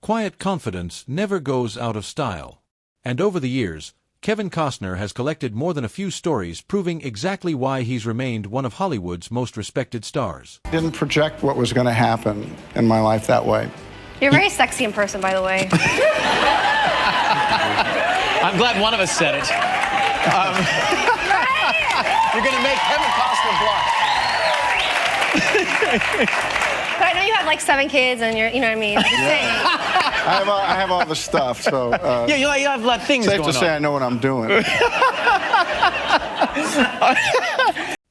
quiet confidence never goes out of style. And over the years, Kevin Costner has collected more than a few stories proving exactly why he's remained one of Hollywood's most respected stars. I didn't project what was going to happen in my life that way. You're very sexy in person, by the way. I'm glad one of us said it. You're going to make Kevin Costner blush. But I know you have like 7 kids and you're, you know what I mean? I'm just saying. I have all the stuff, so... yeah, you have a lot of things going on. Safe to say I know what I'm doing.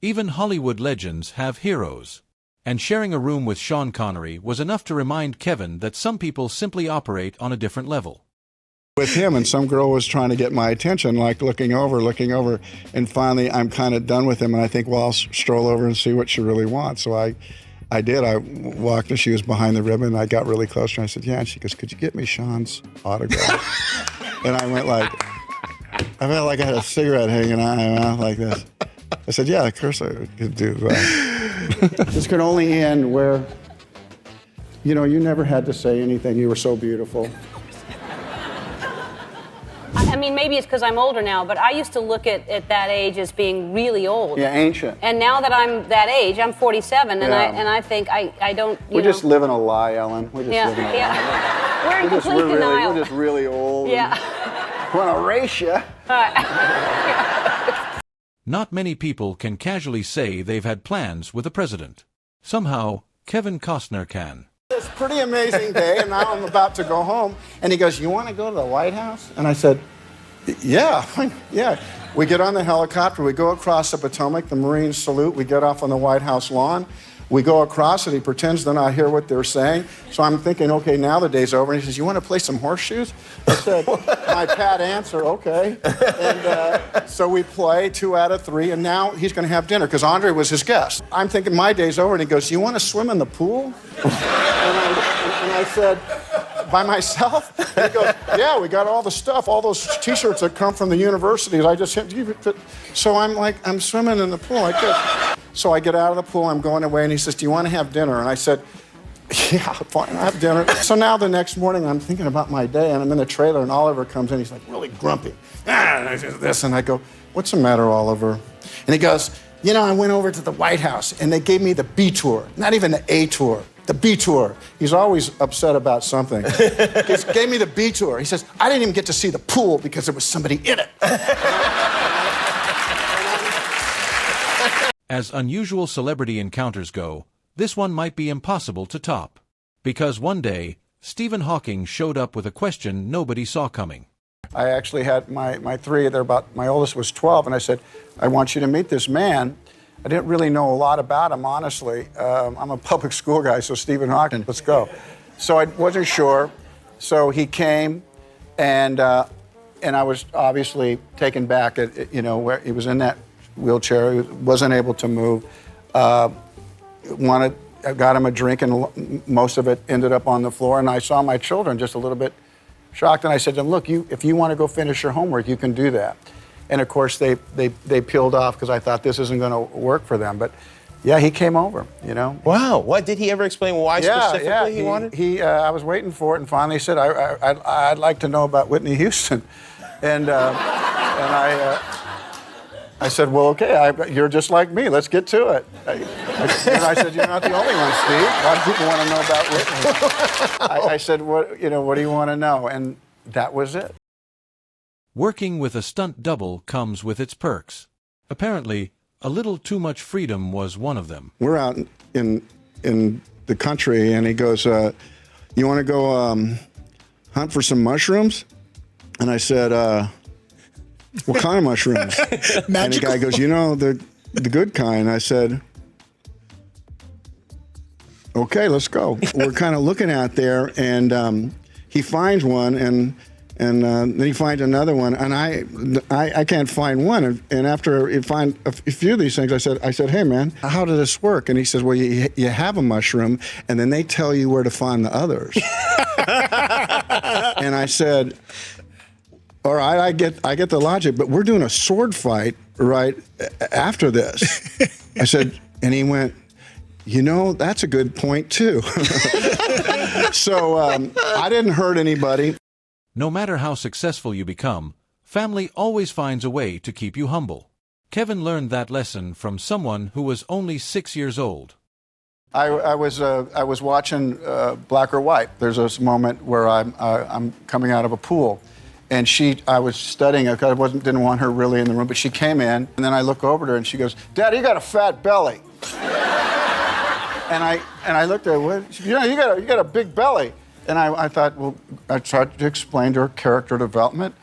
Even Hollywood legends have heroes. And sharing a room with Sean Connery was enough to remind Kevin that some people simply operate on a different level. With him, and some girl was trying to get my attention, like looking over, and finally I'm kind of done with him, and I think, well, I'll stroll over and see what she really wants. So I did. I walked and she was behind the ribbon, and I got really close to her. I said, yeah, and she goes, could you get me Sean's autograph? And I went like, I felt like I had a cigarette hanging out of my mouth like this. I said, yeah, of course I could do that. This could only end where, you know, you never had to say anything. You were so beautiful. I mean, maybe it's because I'm older now, but I used to look at that age as being really old. Yeah, ancient. And now that I'm that age, I'm 47, and Yeah. I think I don't. We're just living a lie, Ellen. We're just living a lie. Yeah. We're in complete denial. We're just really old. Yeah. Want to race you. Not many people can casually say they've had plans with a president. Somehow, Kevin Costner can. It's a pretty amazing day, and now I'm about to go home. And he goes, you want to go to the White House? And I said, yeah, yeah. We get on the helicopter, we go across the Potomac, the Marines salute, we get off on the White House lawn. We go across, and he pretends to not hear what they're saying. So I'm thinking, okay, now the day's over. And he says, you want to play some horseshoes? I said, my pat answer, okay. And so we play 2 out of 3, and now he's going to have dinner, because Andre was his guest. I'm thinking my day's over, and he goes, you want to swim in the pool? And I said, by myself? And he goes, yeah, we got all the stuff, all those T-shirts that come from the universities. I just hit. So I'm like, I'm swimming in the pool. So I get out of the pool, I'm going away, and he says, do you want to have dinner? And I said, yeah, fine, I'll have dinner. So now the next morning, I'm thinking about my day, and I'm in the trailer, and Oliver comes in, he's like really grumpy. This, and I go, what's the matter, Oliver? And he goes, you know, I went over to the White House, and they gave me the B tour, not even the A tour. The B tour. He's always upset about something. He gave me the B tour. He says, I didn't even get to see the pool because there was somebody in it. As unusual celebrity encounters go, this one might be impossible to top. Because one day, Stephen Hawking showed up with a question nobody saw coming. I actually had my 3, my oldest was 12, and I said, I want you to meet this man. I didn't really know a lot about him, honestly. I'm a public school guy, so Stephen Hawking, let's go. So I wasn't sure. So he came, and I was obviously taken back at, you know, where he was in that wheelchair. He wasn't able to move. I got him a drink, and most of it ended up on the floor. And I saw my children just a little bit shocked, and I said to them, look, if you want to go finish your homework, you can do that. And of course, they peeled off because I thought this isn't going to work for them. But yeah, he came over, you know. Wow. What did he ever explain why specifically he wanted? I was waiting for it, and finally he said, I'd like to know about Whitney Houston. And I said, well, okay, you're just like me. Let's get to it. And I said, you're not the only one, Steve. A lot of people want to know about Whitney. I said, what do you want to know? And that was it. Working with a stunt double comes with its perks. Apparently, a little too much freedom was one of them. We're out in the country, and he goes, you want to go hunt for some mushrooms? And I said, what kind of mushrooms? And the guy goes, you know, the good kind. I said, okay, let's go. We're kind of looking out there, and he finds one, and then he finds another one, and I can't find one. And after you find a few of these things, I said, hey man, how does this work? And he says, well, you have a mushroom, and then they tell you where to find the others. And I said, all right, I get the logic, but we're doing a sword fight right after this. I said, and he went, you know, that's a good point too. So I didn't hurt anybody. No matter how successful you become, family always finds a way to keep you humble. Kevin learned that lesson from someone who was only 6 years old. I was watching Black or White. There's this moment where I'm coming out of a pool, and I was studying her because I didn't want her really in the room, but she came in, and then I look over at her and she goes, "Daddy, you got a fat belly." and I looked at her, "What? You got a big belly." And I thought, well, I tried to explain to her character development.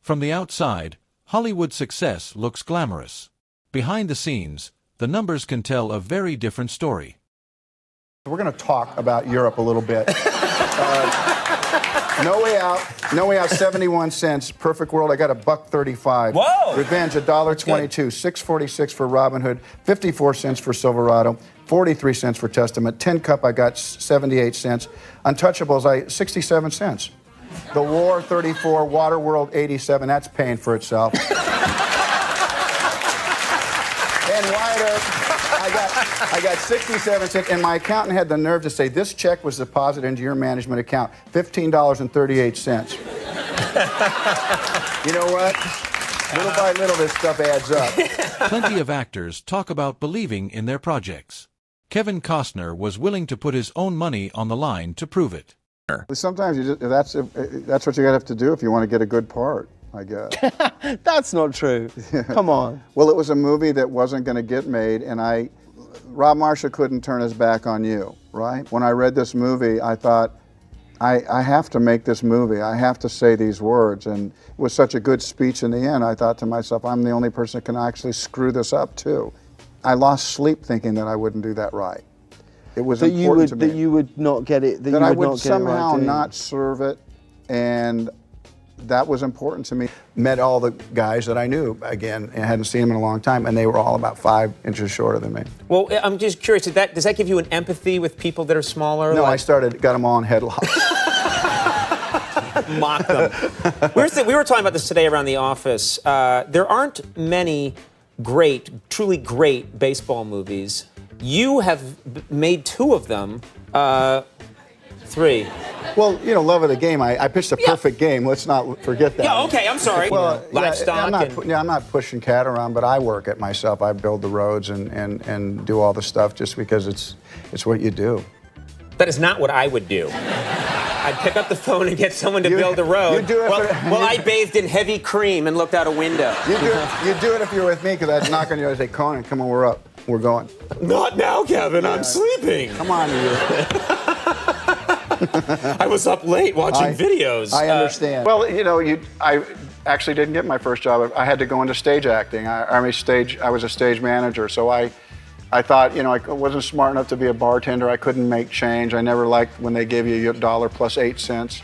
From the outside, Hollywood success looks glamorous. Behind the scenes, the numbers can tell a very different story. We're going to talk about Europe a little bit. No Way Out, 71 cents. Perfect World, I got $1.35. Whoa! Revenge, $1.22. $6.46 for Robin Hood, 54 cents for Silverado, 43 cents for Testament. Tin Cup, I got 78 cents. Untouchables, 67 cents. The War, 34. Waterworld, 87. That's paying for itself. And Wyatt Earp, I got 67 cents, and my accountant had the nerve to say, "This check was deposited into your management account, $15.38. You know what? Little by little, this stuff adds up. Plenty of actors talk about believing in their projects. Kevin Costner was willing to put his own money on the line to prove it. Sometimes that's what you have to do if you want to get a good part, I guess. That's not true. Come on. Well, it was a movie that wasn't going to get made, and Rob Marshall couldn't turn his back on you, right? When I read this movie, I thought, I have to make this movie. I have to say these words. And it was such a good speech in the end, I thought to myself, I'm the only person that can actually screw this up, too. I lost sleep thinking that I wouldn't do that right. It was important to me. That you would not get it. That I would somehow not serve it, and that was important to me. Met all the guys that I knew, again, and hadn't seen them in a long time, and they were all about 5 inches shorter than me. Well, I'm just curious, does that give you an empathy with people that are smaller? No, I got them all in headlocks. Mock them. We were talking about this today around the office. There aren't many truly great baseball movies. You have made 2 of them. 3. Well, Love of the Game. I pitched a perfect game. Let's not forget that. Yeah, okay, I'm sorry. Well, livestock. I'm not pushing cat around, but I work it myself. I build the roads and do all the stuff just because it's what you do. That is not what I would do. I'd pick up the phone and get someone to build a road. You do it while I bathed in heavy cream and looked out a window. You do it if you're with me, because I'd knock on you and say, "Conan, come on, we're up. We're going." Not now, Kevin. I'm sleeping. Come on, you. I was up late watching videos. I understand. Well, I actually didn't get my first job. I had to go into stage acting. I was a stage manager, so I thought, I wasn't smart enough to be a bartender. I couldn't make change. I never liked when they gave you $1 plus 8 cents.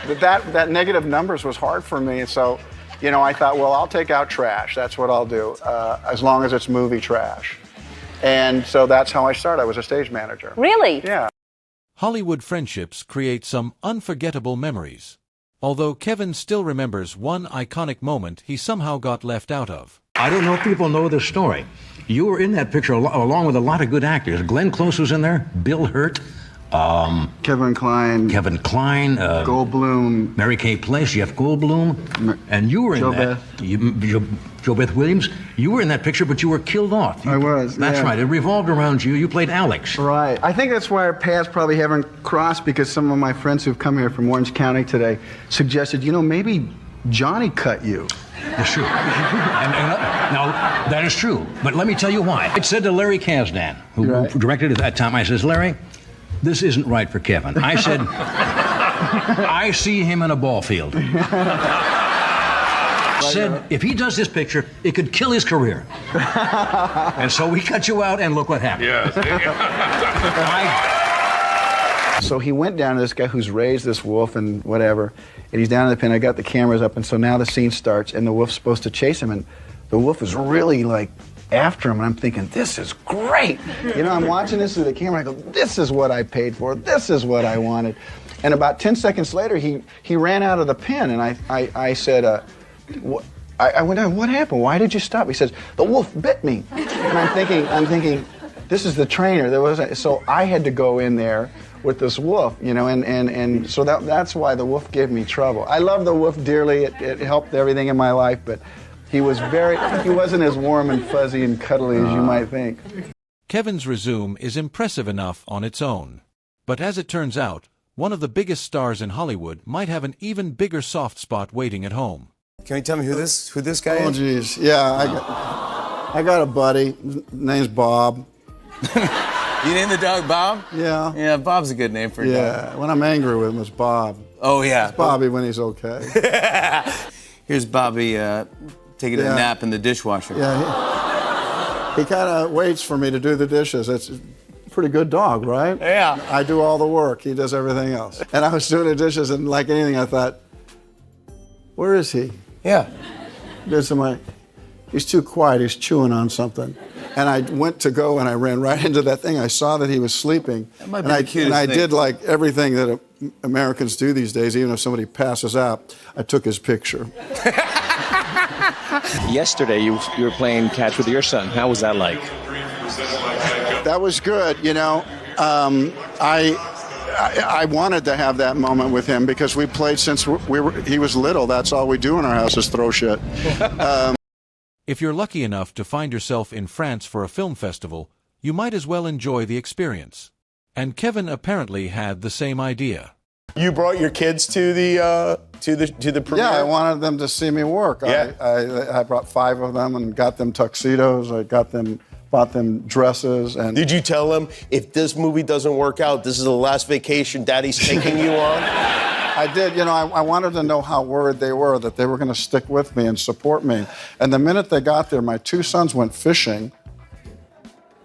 That negative numbers was hard for me. So, I thought, well, I'll take out trash. That's what I'll do, as long as it's movie trash. And so that's how I started. I was a stage manager. Really? Yeah. Hollywood friendships create some unforgettable memories. Although Kevin still remembers one iconic moment he somehow got left out of. I don't know if people know this story. You were in that picture along with a lot of good actors. Glenn Close was in there, Bill Hurt, Kevin Kline, Goldblum, Mary Kay Place, Jeff Goldblum, and you were in that. Jo Beth Williams. You were in that picture, but you were killed off. I was. That's right. It revolved around you. You played Alex. Right. I think that's why our paths probably haven't crossed, because some of my friends who've come here from Orange County today suggested, maybe Johnny cut you. That's true. Now, that is true. But let me tell you why. I said to Larry Kasdan, who directed at that time, I says, "Larry, this isn't right for Kevin." I said, "I see him in a ball field." Said, if he does this picture, it could kill his career. And so we cut you out, and look what happened. Yes. So he went down to this guy who's raised this wolf and whatever, and he's down in the pen. I got the cameras up, and so now the scene starts, and the wolf's supposed to chase him, and the wolf is really after him, and I'm thinking, this is great. I'm watching this through the camera, I go, this is what I paid for, this is what I wanted. And about 10 seconds later, he ran out of the pen, and I said, I went down, what happened? Why did you stop? He says, the wolf bit me. And I'm thinking, this is the trainer. So I had to go in there with this wolf, you know, and so that's why the wolf gave me trouble. I love the wolf dearly. It helped everything in my life, but he wasn't as warm and fuzzy and cuddly as you might think. Kevin's resume is impressive enough on its own. But as it turns out, one of the biggest stars in Hollywood might have an even bigger soft spot waiting at home. Can you tell me who this guy is? Oh, geez. Yeah, I got a buddy. His name's Bob. You named the dog Bob? Yeah. Yeah, Bob's a good name for a dog. Yeah, when I'm angry with him, it's Bob. Oh, yeah. It's Bobby when he's okay. Here's Bobby taking a nap in the dishwasher. Yeah, he kind of waits for me to do the dishes. It's a pretty good dog, right? Yeah. I do all the work. He does everything else. And I was doing the dishes, and like anything, I thought, where is he? Yeah. He's too quiet. He's chewing on something. And I went to go, and I ran right into that thing. I saw that he was sleeping. That might be the cutest I thing. did like everything that Americans do these days. Even if somebody passes out, I took his picture. Yesterday, you were playing catch with your son. How was that like? That was good. You know, I wanted to have that moment with him because we played since he was little. That's all we do in our house is throw shit. If you're lucky enough to find yourself in France for a film festival, you might as well enjoy the experience. And Kevin apparently had the same idea. You brought your kids to the premiere? Yeah, I wanted them to see me work. Yeah. I brought 5 of them and got them tuxedos. Bought them dresses. And Did you tell them, if this movie doesn't work out, this is the last vacation Daddy's taking you on? I did. You know, I wanted to know how worried they were that they were going to stick with me and support me. And the minute they got there, my 2 sons went fishing,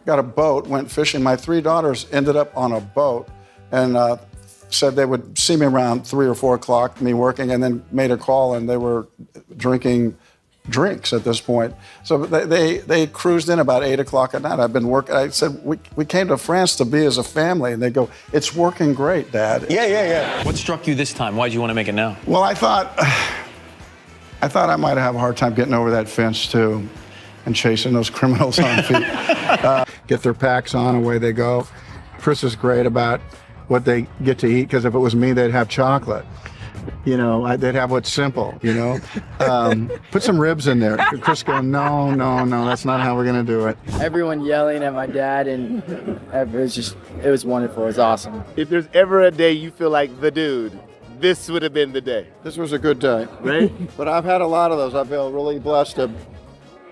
got a boat, went fishing. My 3 daughters ended up on a boat and said they would see me around 3 or 4 o'clock, me working, and then made a call, and they were drinking drinks at this point. So they cruised in about 8 o'clock at night. I've been working. I said, we came to France to be as a family. And they go, it's working great, Dad. Yeah. What struck you this time? Why'd you want to make it now? Well, I thought I might have a hard time getting over that fence, too, and chasing those criminals on feet. Get their packs on, away they go. Chris is great about what they get to eat, because if it was me, they'd have chocolate. You know, they'd have what's simple, you know. Put some ribs in there. Chris going, no, that's not how we're going to do it. Everyone yelling at my dad, and it was wonderful. It was awesome. If there's ever a day you feel like the dude, this would have been the day. This was a good day. Right? But I've had a lot of those. I feel really blessed to have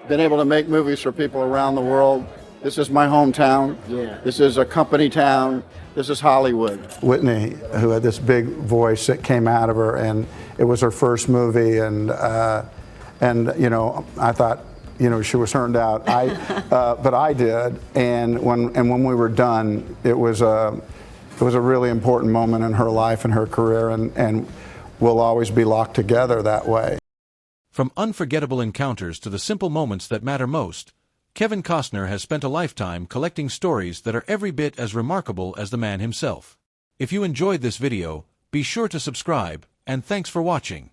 been able to make movies for people around the world. This is my hometown. Yeah. This is a company town. This is Hollywood. Whitney, who had this big voice that came out of her, and it was her first movie, and you know, I thought, you know, she was turned out. But I did, and when we were done, it was a really important moment in her life and her career, and we'll always be locked together that way. From unforgettable encounters to the simple moments that matter most, Kevin Costner has spent a lifetime collecting stories that are every bit as remarkable as the man himself. If you enjoyed this video, be sure to subscribe, and thanks for watching.